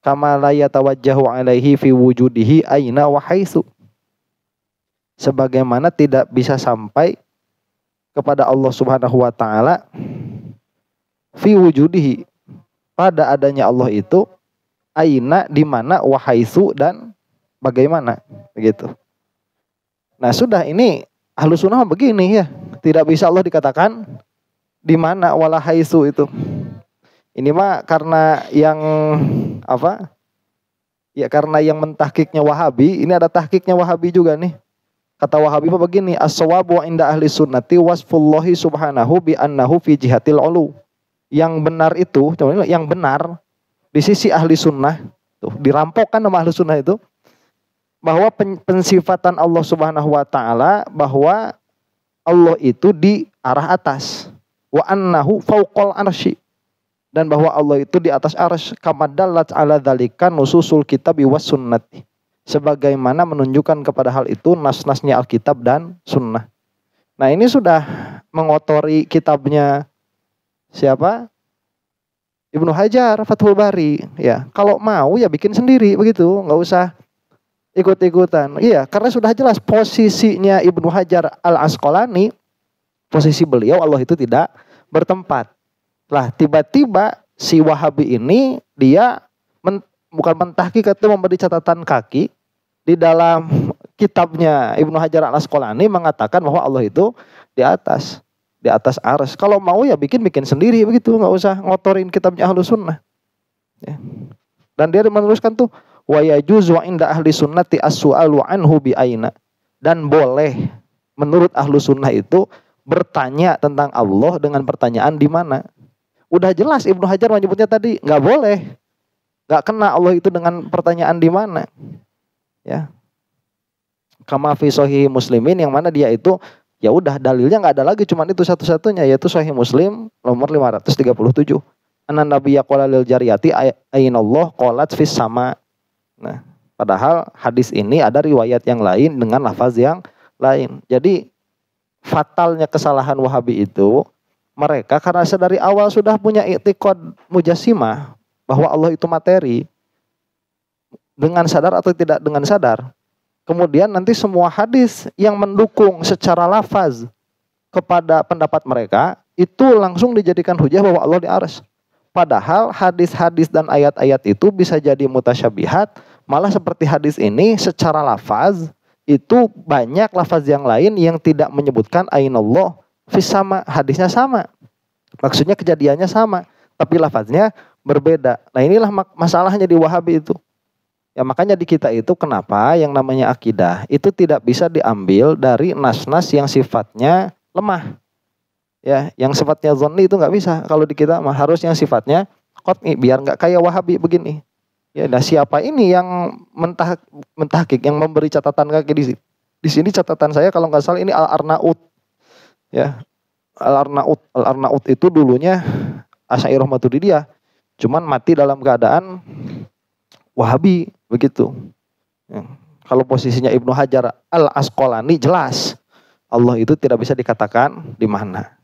kama la yatawajjahu alaihi fi wujudihi aina wa haitsu. Sebagaimana tidak bisa sampai kepada Allah Subhanahu wa taala fi wujudihi, pada adanya Allah itu, aina di mana, wa haitsu dan bagaimana, begitu. Nah, sudah ini Ahlus Sunnah begini ya, tidak bisa Allah dikatakan di mana wala haitsu itu. Ini mah karena yang apa? Ya karena yang mentahkiknya Wahabi, ini ada tahkiknya Wahabi juga nih. Kata Wahabi apa begini, as-sawabu inda ahli sunnati wasfullahi subhanahu bi annahu fi jihatil ulu. Yang benar itu, yang benar di sisi ahli sunnah, tuh dirampokkan nama ahli sunnah itu, bahwa pensifatan Allah Subhanahu wa taala bahwa Allah itu di arah atas, wa annahu fauqal arsy, dan bahwa Allah itu di atas arsy, kama dallat ala dzalika nususul kitab was sunnati, sebagaimana menunjukkan kepada hal itu nas-nasnya Alkitab dan sunnah. Nah, ini sudah mengotori kitabnya siapa? Ibnu Hajar, Fathul Bari. Ya, kalau mau ya bikin sendiri begitu, nggak usah ikut-ikutan. Iya, karena sudah jelas posisinya Ibnu Hajar Al-Asqalani, posisi beliau Allah itu tidak bertempat. Lah, tiba-tiba si Wahabi ini dia bukan mentahqiq, itu memberi catatan kaki di dalam kitabnya Ibnu Hajar Al-Asqalani mengatakan bahwa Allah itu di atas arsy. Kalau mau ya bikin sendiri begitu, nggak usah ngotorin kitabnya Ahlus Sunnah. Ya. Dan dia meneruskan tuh, wa yajuzu inda ahli sunnati as-su'alu anhu bi aina, dan boleh menurut ahlu sunnah itu bertanya tentang Allah dengan pertanyaan di mana. Udah jelas Ibnu Hajar menyebutnya tadi nggak boleh, nggak kena Allah itu dengan pertanyaan di mana. Ya, kama fi sahih Muslimin, yang mana dia itu ya udah dalilnya nggak ada lagi, cuman itu satu-satunya, yaitu Sahih Muslim nomor 537. Anan nabiyya qala lil jariyati aynallah qalat fis sama. Nah, padahal hadis ini ada riwayat yang lain dengan lafaz yang lain. Jadi fatalnya kesalahan Wahabi itu, mereka karena dari awal sudah punya i'tiqad mujassimah bahwa Allah itu materi, dengan sadar atau tidak dengan sadar. Kemudian nanti semua hadis yang mendukung secara lafaz kepada pendapat mereka itu langsung dijadikan hujah bahwa Allah di arsy. Padahal hadis-hadis dan ayat-ayat itu bisa jadi mutasyabihat. Malah seperti hadis ini secara lafaz itu banyak lafaz yang lain yang tidak menyebutkan ainallah fis sama. Hadisnya sama, maksudnya kejadiannya sama, tapi lafaznya berbeda. Nah, inilah masalahnya di Wahabi itu. Ya, makanya di kita itu kenapa yang namanya akidah itu tidak bisa diambil dari nas-nas yang sifatnya lemah. Ya, yang sifatnya zonni itu nggak bisa. Kalau di kita mah harus yang sifatnya qat'i, biar nggak kayak Wahabi begini. Ya, nah siapa ini yang mentahqiq, yang memberi catatan kaki di sini catatan saya kalau nggak salah ini Al-Arnaut. Ya, Al-Arnaut itu dulunya Asy'ariyah Maturidiyah, cuman mati dalam keadaan Wahabi begitu. Ya. Kalau posisinya Ibnu Hajar Al-Asqalani jelas Allah itu tidak bisa dikatakan di mana.